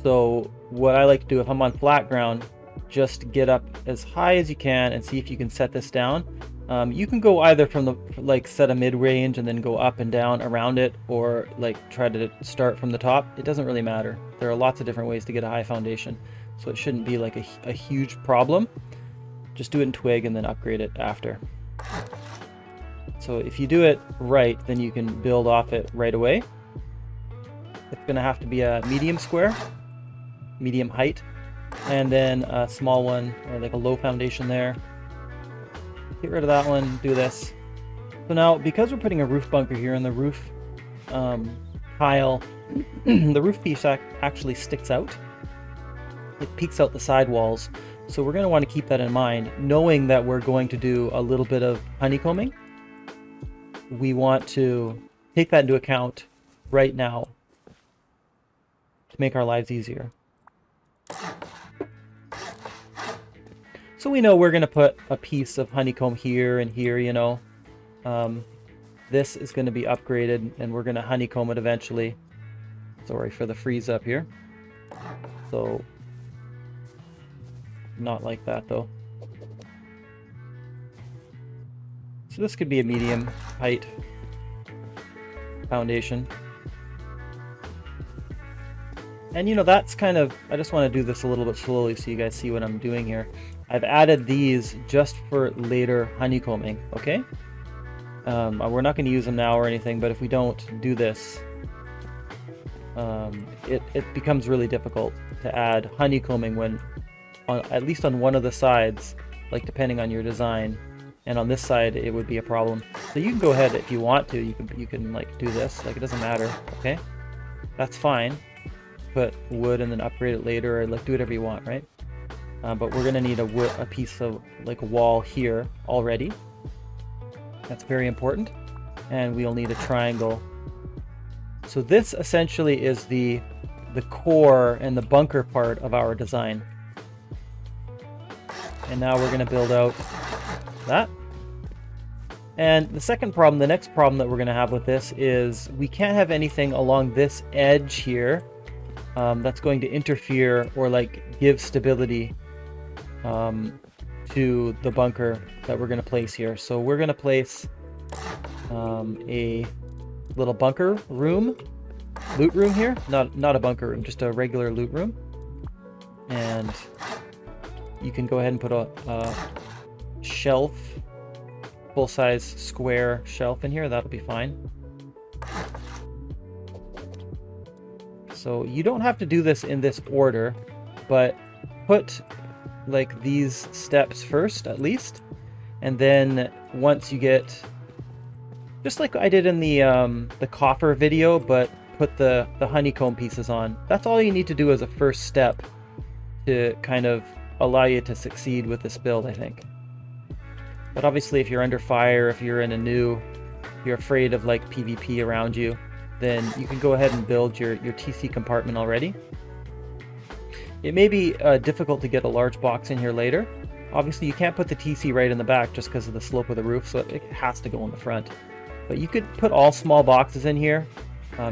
So what I like to do if I'm on flat ground, just get up as high as you can and see if you can set this down. You can go either from the, like, set a mid-range and then go up and down around it, or like try to start from the top. It doesn't really matter. There are lots of different ways to get a high foundation, so it shouldn't be like a huge problem. Just do it in twig and then upgrade it after. So if you do it right, then you can build off it right away. It's going to have to be a medium square, medium height, and then a small one, or like a low foundation there. Get rid of that one, do this. So now, because we're putting a roof bunker here and the roof tile, the roof piece actually sticks out. It peeks out the side walls. So we're going to want to keep that in mind, knowing that we're going to do a little bit of honeycombing. We want to take that into account right now to make our lives easier. So we know we're going to put a piece of honeycomb here and here, you know. This is going to be upgraded and we're going to honeycomb it eventually. Sorry for the freeze up here. So, not like that though. So this could be a medium height foundation. And you know, that's kind of, I just want to do this a little bit slowly so you guys see what I'm doing here. I've added these just for later honeycombing, okay? We're not going to use them now or anything, but if we don't do this, it becomes really difficult to add honeycombing when, at least on one of the sides, like depending on your design, and on this side it would be a problem. So you can go ahead if you want to, you can like do this, like it doesn't matter, okay? That's fine. Put wood and then upgrade it later, or like do whatever you want, right? But we're gonna need a piece of like a wall here already. That's very important. And we'll need a triangle. So this essentially is the core and the bunker part of our design. And now we're gonna build out that. And the second problem, the next problem that we're gonna have with this is we can't have anything along this edge here that's going to interfere or like give stability to the bunker that we're going to place here. So we're going to place a little bunker room, loot room here. Not a bunker room, just a regular loot room. And you can go ahead and put a shelf, full-size square shelf in here. That'll be fine. So you don't have to do this in this order, but put like these steps first at least, and then once you get, just like I did in the coffer video, but put the honeycomb pieces on. That's all you need to do as a first step to kind of allow you to succeed with this build, I think. But obviously if you're under fire, if you're you're afraid of like PvP around you, then you can go ahead and build your TC compartment already. It may be difficult to get a large box in here later. Obviously you can't put the TC right in the back just because of the slope of the roof, so it has to go in the front. But you could put all small boxes in here,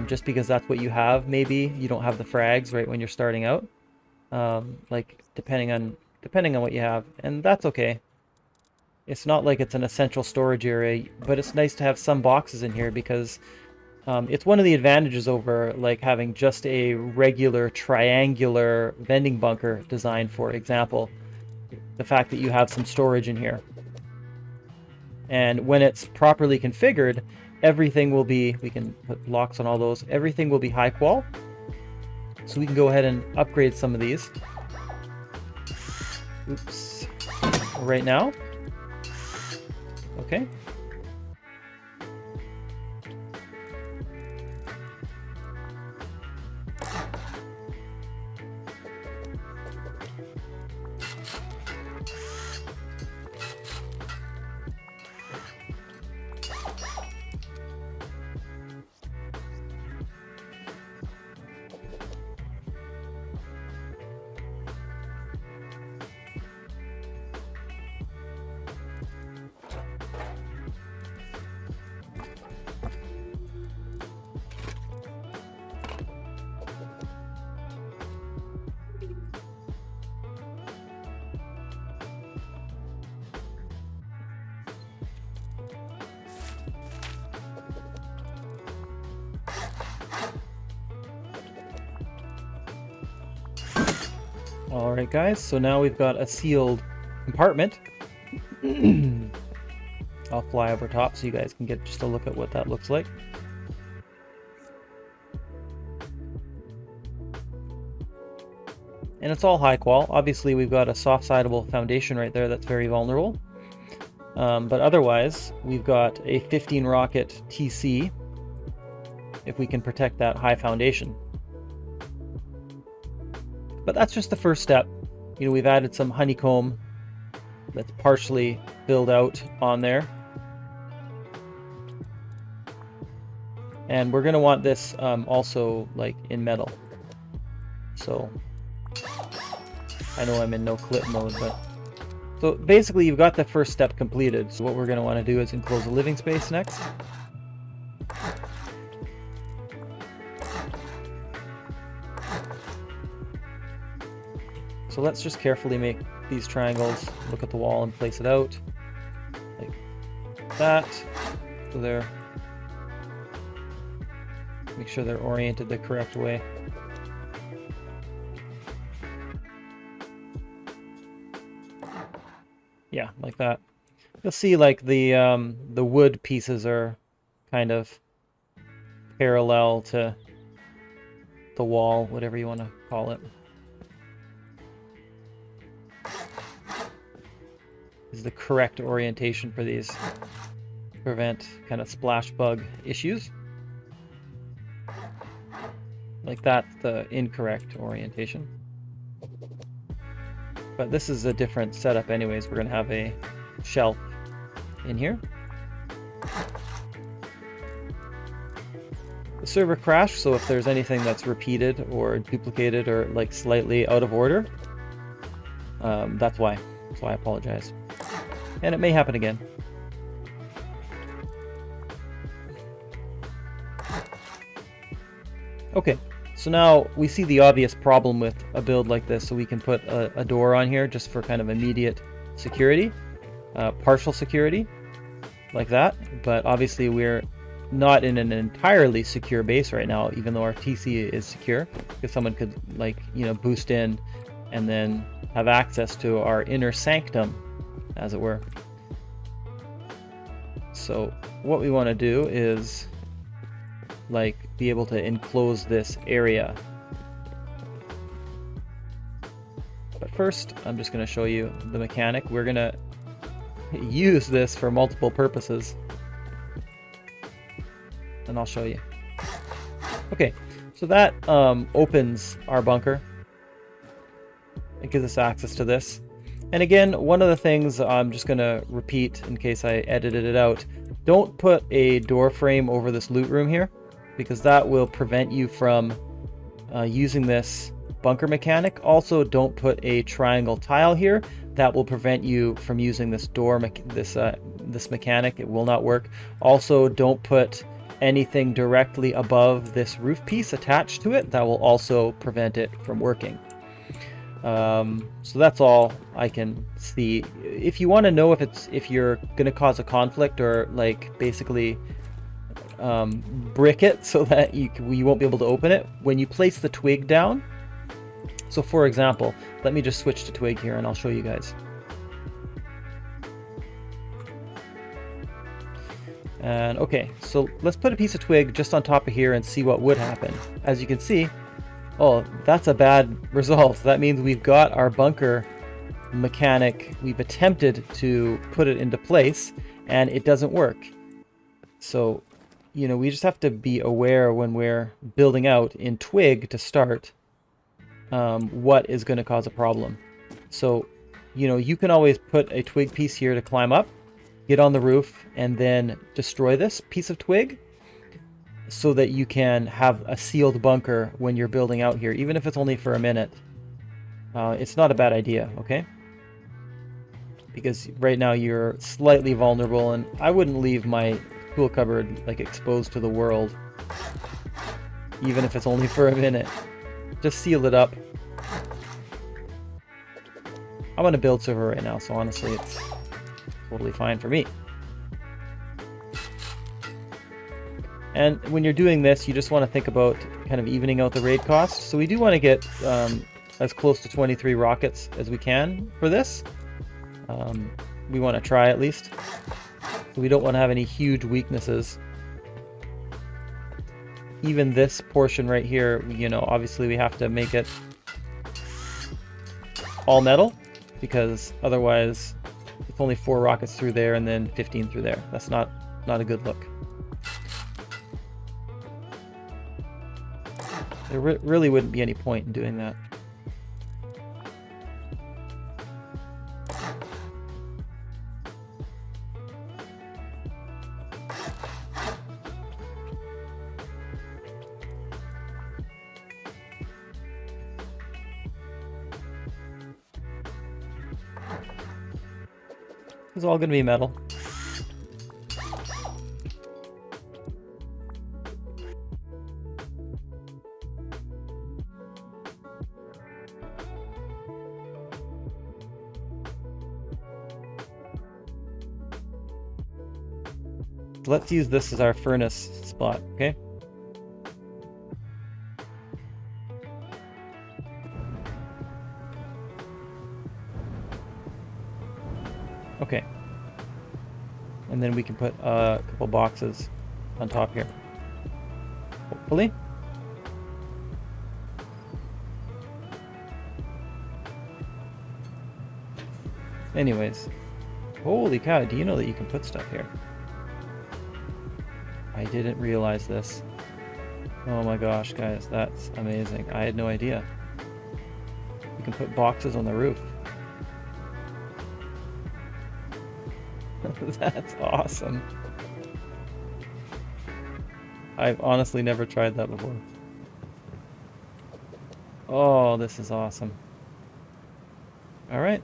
just because that's what you have. Maybe you don't have the frags right when you're starting out, like depending on what you have, and that's okay. It's not like it's an essential storage area, but it's nice to have some boxes in here because it's one of the advantages over like having just a regular triangular vending bunker design, for example. The fact that you have some storage in here. And when it's properly configured, everything will be, we can put locks on all those, everything will be high qual. So we can go ahead and upgrade some of these. Oops. Right now. Okay. All right, guys, so now we've got a sealed compartment. I'll fly over top so you guys can get just a look at what that looks like. And it's all high qual. Obviously, we've got a soft-sidable foundation right there that's very vulnerable. But otherwise, we've got a 15 rocket TC if we can protect that high foundation. But that's just the first step. You know, we've added some honeycomb that's partially filled out on there. And we're going to want this also like in metal. So I know I'm in no clip mode, but so basically you've got the first step completed. So what we're going to want to do is enclose a living space next. So let's just carefully make these triangles, look at the wall and place it out like that. So they're, make sure they're oriented the correct way. Yeah, like that. You'll see like the wood pieces are kind of parallel to the wall, whatever you want to call it. Is the correct orientation for these. Prevent kind of splash bug issues. Like that's the incorrect orientation. But this is a different setup anyways. We're going to have a shelf in here. The server crashed, so if there's anything that's repeated or duplicated or like slightly out of order, that's why. So I apologize. And it may happen again. Okay, so now we see the obvious problem with a build like this, so we can put a door on here just for kind of immediate security, partial security, like that. But obviously we're not in an entirely secure base right now, even though our TC is secure, because someone could, like, you know, boost in and then have access to our inner sanctum, as it were. So what we want to do is like be able to enclose this area. But first, I'm just going to show you the mechanic. We're going to use this for multiple purposes, and I'll show you. Okay, so that opens our bunker. It gives us access to this. And again, one of the things I'm just going to repeat in case I edited it out, don't put a door frame over this loot room here, because that will prevent you from using this bunker mechanic. Also, don't put a triangle tile here. That will prevent you from using this door, this mechanic. It will not work. Also, don't put anything directly above this roof piece attached to it. That will also prevent it from working. So that's all I can see. If you want to know if you're going to cause a conflict or like basically brick it so that you won't be able to open it, when you place the twig down. So for example, let me just switch to twig here and I'll show you guys. And okay, so let's put a piece of twig just on top of here and see what would happen. As you can see, oh, that's a bad result. That means we've got our bunker mechanic, we've attempted to put it into place and it doesn't work. So, you know, we just have to be aware when we're building out in twig to start what is going to cause a problem. So, you know, you can always put a twig piece here to climb up, get on the roof, and then destroy this piece of twig so that you can have a sealed bunker when you're building out here, even if it's only for a minute. It's not a bad idea, okay? Because right now you're slightly vulnerable, and I wouldn't leave my tool cupboard like exposed to the world, even if it's only for a minute. Just seal it up. I'm on a build server right now, so honestly it's totally fine for me. And when you're doing this, you just want to think about kind of evening out the raid cost. So we do want to get as close to 23 rockets as we can for this. We want to try at least. So we don't want to have any huge weaknesses. Even this portion right here, you know, obviously we have to make it all metal, because otherwise it's only 4 rockets through there and then 15 through there. That's not a good look. There really wouldn't be any point in doing that. It's all going to be metal. Let's use this as our furnace spot, okay? Okay. And then we can put a couple boxes on top here. Hopefully. Anyways. Holy cow, do you know that you can put stuff here? I didn't realize this. Oh my gosh, guys, that's amazing. I had no idea. You can put boxes on the roof. That's awesome. I've honestly never tried that before. Oh, this is awesome. All right.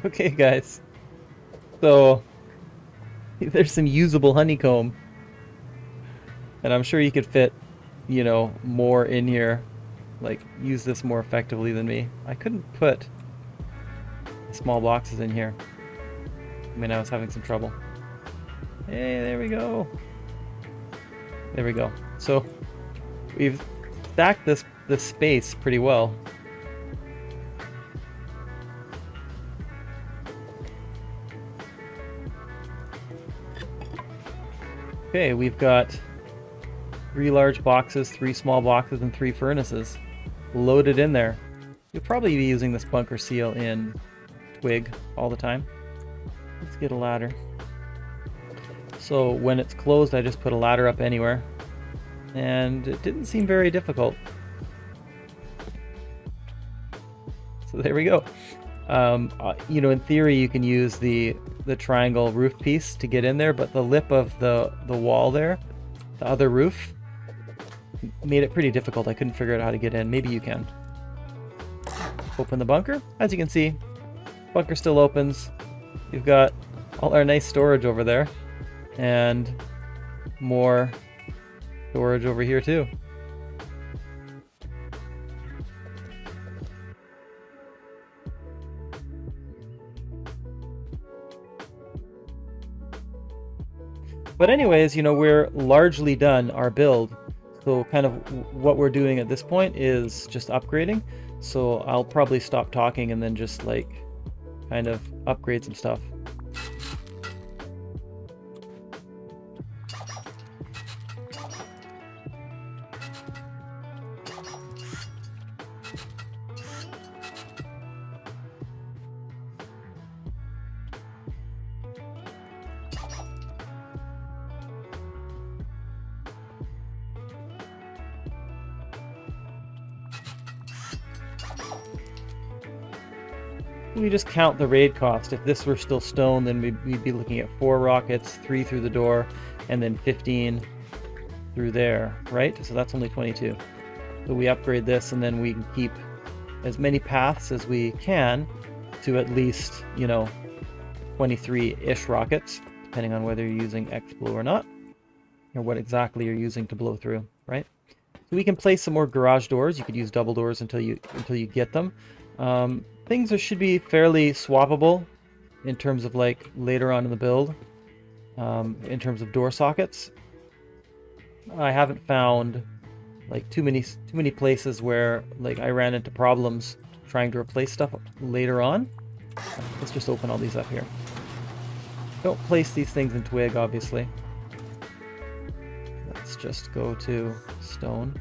Okay, guys. So, there's some usable honeycomb. And I'm sure you could fit, you know, more in here. Like, use this more effectively than me. I couldn't put small boxes in here. I mean, I was having some trouble. Hey, there we go. There we go. So, we've stacked this space pretty well. Okay, we've got 3 large boxes, 3 small boxes, and 3 furnaces loaded in there. You'll probably be using this bunker seal in twig all the time. Let's get a ladder. So when it's closed, I just put a ladder up anywhere. And it didn't seem very difficult. So there we go. You know, in theory, you can use the triangle roof piece to get in there, but the lip of the wall there, the other roof, made it pretty difficult. I couldn't figure out how to get in. Maybe you can. Open the bunker. As you can see, bunker still opens. We've got all our nice storage over there, and more storage over here too. But anyways, you know, we're largely done our build. So kind of what we're doing at this point is just upgrading. So I'll probably stop talking and then just like kind of upgrade some stuff. We just count the raid cost. If this were still stone, then we'd be looking at 4 rockets, 3 through the door, and then 15 through there, right? So that's only 22. So we upgrade this, and then we can keep as many paths as we can to at least, you know, 23-ish rockets, depending on whether you're using X-Blow or not, or what exactly you're using to blow through, right? So we can place some more garage doors. You could use double doors until you get them. Things should be fairly swappable in terms of like later on in the build. in terms of door sockets. I haven't found like too many places where like I ran into problems trying to replace stuff later on. Let's just open all these up here. Don't place these things in twig, obviously. Let's just go to stone.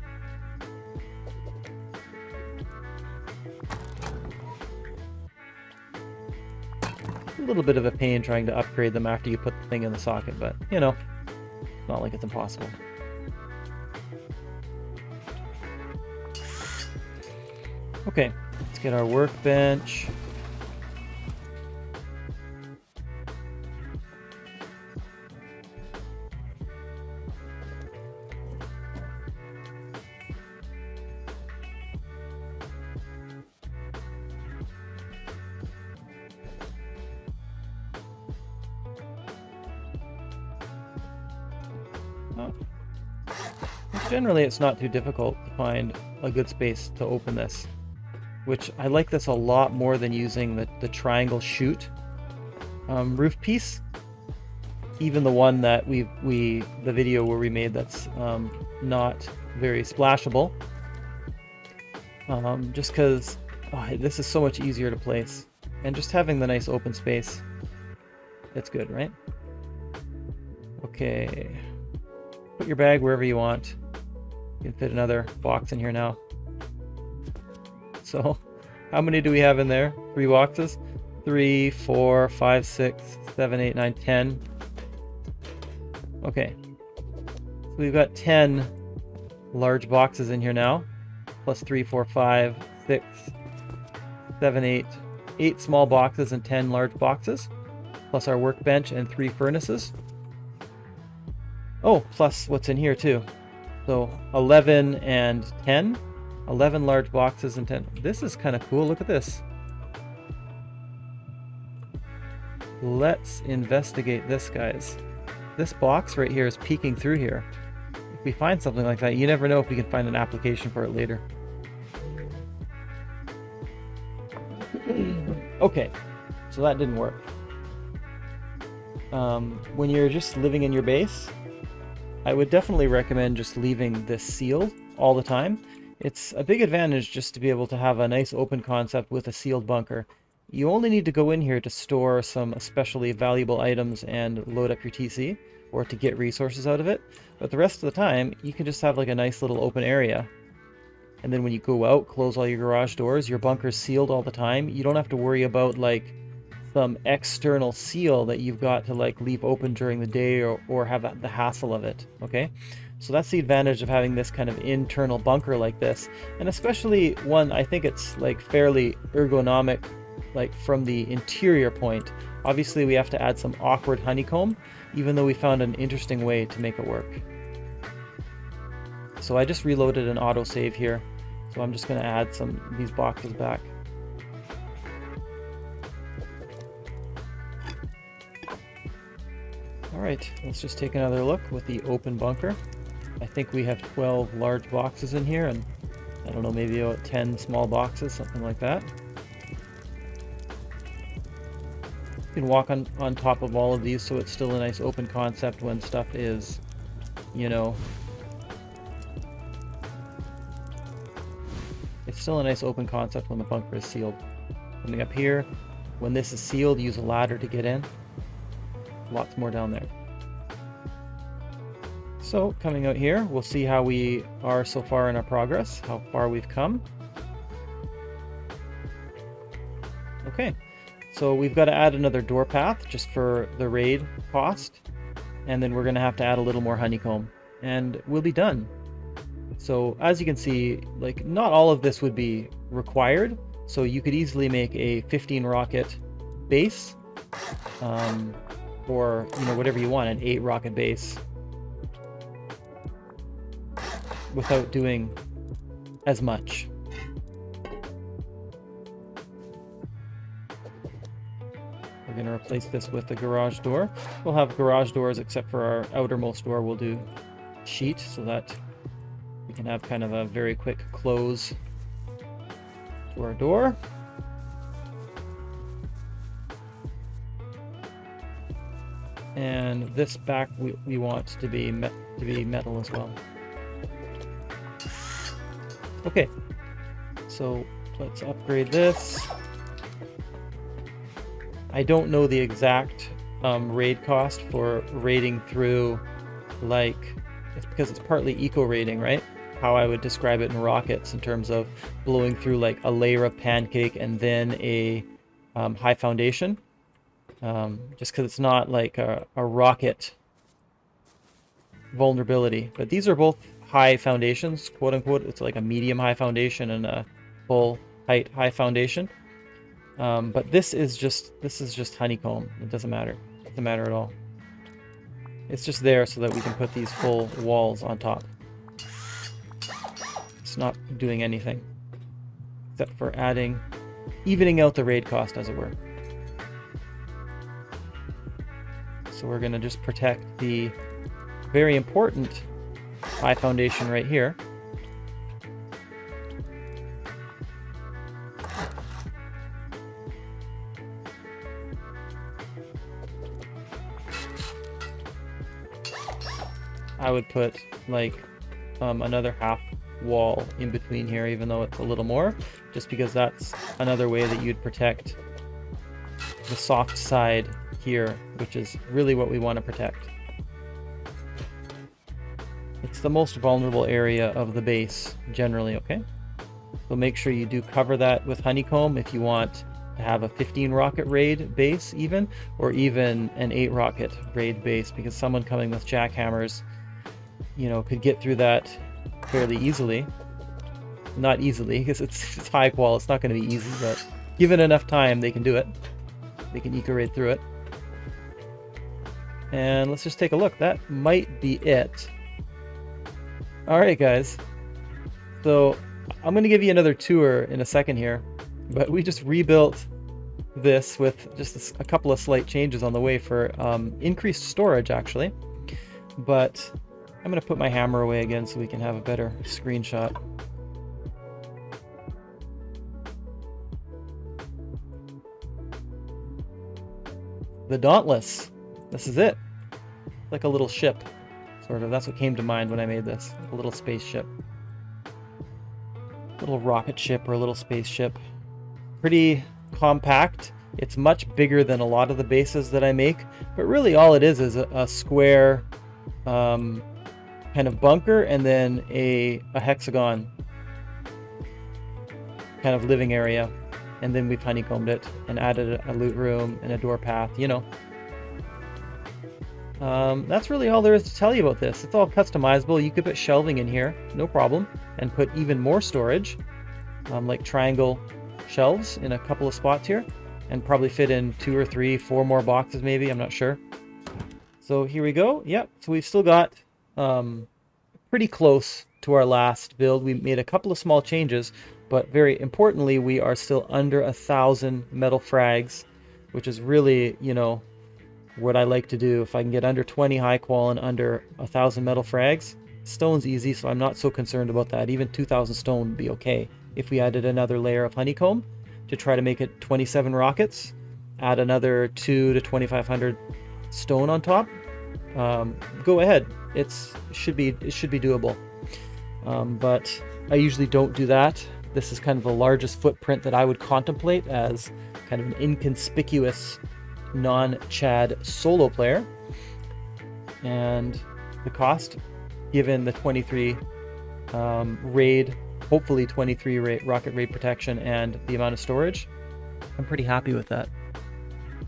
A little bit of a pain trying to upgrade them after you put the thing in the socket, but you know, it's not like it's impossible. Okay, let's get our workbench. Generally, it's not too difficult to find a good space to open this, which I like this a lot more than using the triangle chute roof piece. Even the one that the video where we made that's not very splashable, just because this is so much easier to place, and just having the nice open space, it's good, right? Okay, put your bag wherever you want. You can fit another box in here now. So, how many do we have in there? 3 boxes? 3, 4, 5, 6, 7, 8, 9, 10. Okay. So we've got 10 large boxes in here now. Plus 3, 4, 5, 6, 7, 8. 8 small boxes and 10 large boxes. Plus our workbench and 3 furnaces. Oh, plus what's in here too. So 11 and 10. 11 large boxes and 10. This is kind of cool. Look at this. Let's investigate this, guys. This box right here is peeking through here. If we find something like that, you never know if we can find an application for it later. Okay, so that didn't work. When you're just living in your base, I would definitely recommend just leaving this sealed all the time. It's a big advantage just to be able to have a nice open concept with a sealed bunker. You only need to go in here to store some especially valuable items and load up your TC, or to get resources out of it. But the rest of the time, you can just have like a nice little open area. And then when you go out, close all your garage doors, your bunker's sealed all the time. You don't have to worry about like some external seal that you've got to like leave open during the day, or have the hassle of it. Okay, so that's the advantage of having this kind of internal bunker like this, and especially one, I think it's like fairly ergonomic, like from the interior point. Obviously we have to add some awkward honeycomb, even though we found an interesting way to make it work. So I just reloaded an autosave here, so I'm just going to add these boxes back. Alright, let's just take another look with the open bunker. I think we have 12 large boxes in here, and I don't know, maybe about 10 small boxes, something like that. You can walk on top of all of these, so it's still a nice open concept when stuff is, you know, it's still a nice open concept when the bunker is sealed. Coming up here, when this is sealed, use a ladder to get in. Lots more down there. So coming out here, we'll see how we are so far in our progress, how far we've come. Okay, so we've got to add another door path just for the raid cost, and then we're going to have to add a little more honeycomb, and we'll be done. So as you can see, like, not all of this would be required, so you could easily make a 15 rocket base, or, you know, whatever you want, an 8 rocket base, without doing as much. We're going to replace this with the garage door. We'll have garage doors, except for our outermost door we'll do sheet, so that we can have kind of a very quick close to our door. And this back we want to be metal as well. Okay, so let's upgrade this. I don't know the exact raid cost for raiding through, like, it's because it's partly eco raiding, right? How I would describe it in rockets in terms of blowing through like a layer of pancake and then a high foundation. Just because it's not like a rocket vulnerability. But these are both high foundations, quote unquote. It's like a medium high foundation and a full height high foundation. But this is just honeycomb. It doesn't matter. It doesn't matter at all. It's just there so that we can put these full walls on top. It's not doing anything except for evening out the raid cost, as it were. So we're going to just protect the very important high foundation right here. I would put like another half wall in between here, even though it's a little more, just because that's another way that you'd protect the soft side here, which is really what we want to protect. It's the most vulnerable area of the base generally, okay? So make sure you do cover that with honeycomb if you want to have a 15 rocket raid base even, or even an 8 rocket raid base, because someone coming with jackhammers, you know, could get through that fairly easily. Not easily, because it's high qual, it's not going to be easy, but given enough time, they can do it. They can eco raid through it. And let's just take a look. That might be it. Alright guys, so I'm going to give you another tour in a second here, but we just rebuilt this with just a couple of slight changes on the way for increased storage actually, but I'm going to put my hammer away again so we can have a better screenshot. The Dauntless. This is it. Like a little ship, sort of. That's what came to mind when I made this. A little spaceship. Little rocket ship or a little spaceship. Pretty compact. It's much bigger than a lot of the bases that I make, but really all it is a square kind of bunker and then a hexagon kind of living area. And then we've honeycombed it and added a loot room and a door path, you know. That's really all there is to tell you about this. It's all customizable. You could put shelving in here, no problem, and put even more storage, like triangle shelves in a couple of spots here, and probably fit in 2 or 3, 4 more boxes maybe, I'm not sure. So here we go. Yep, so we've still got pretty close to our last build. We made a couple of small changes, but very importantly, we are still under 1,000 metal frags, which is really, you know, what I like to do. If I can get under 20 high qual and under 1,000 metal frags, stone's easy, so I'm not so concerned about that. Even 2,000 stone would be okay. If we added another layer of honeycomb to try to make it 27 rockets, add another 2 to 2,500 stone on top, go ahead. It should be doable. But I usually don't do that. This is kind of the largest footprint that I would contemplate as kind of an inconspicuous non-Chad solo player. And the cost, given the 23 raid, hopefully 23 rocket raid protection and the amount of storage, I'm pretty happy with that.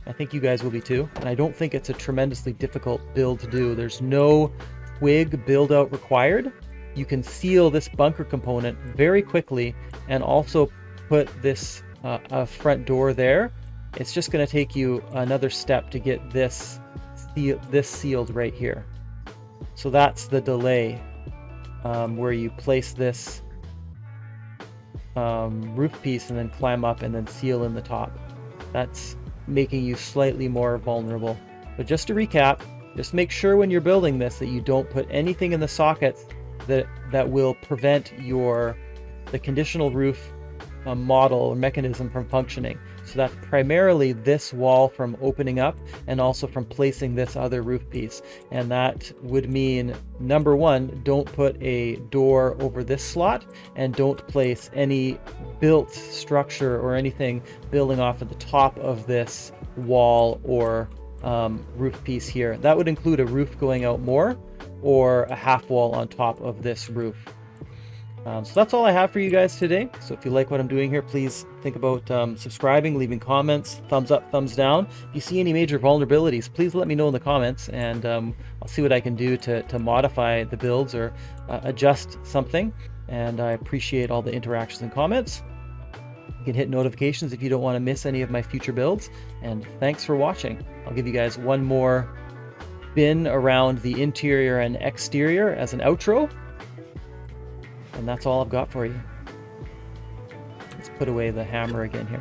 I think you guys will be too. And I don't think it's a tremendously difficult build to do. There's no twig build out required. You can seal this bunker component very quickly and also put this front door there. It's just going to take you another step to get this sealed right here. So that's the delay, where you place this roof piece and then climb up and then seal in the top. That's making you slightly more vulnerable. But just to recap, just make sure when you're building this that you don't put anything in the sockets that will prevent the conditional roof model or mechanism from functioning. So So that's primarily this wall from opening up and also from placing this other roof piece. And that would mean, number one, don't put a door over this slot, and don't place any built structure or anything building off of the top of this wall or roof piece here. That would include a roof going out more or a half wall on top of this roof. So that's all I have for you guys today. So if you like what I'm doing here, please think about subscribing, leaving comments, thumbs up, thumbs down. If you see any major vulnerabilities, please let me know in the comments, and I'll see what I can do to modify the builds or adjust something. And I appreciate all the interactions and comments. You can hit notifications if you don't want to miss any of my future builds. And thanks for watching. I'll give you guys one more spin around the interior and exterior as an outro. And that's all I've got for you. Let's put away the hammer again here.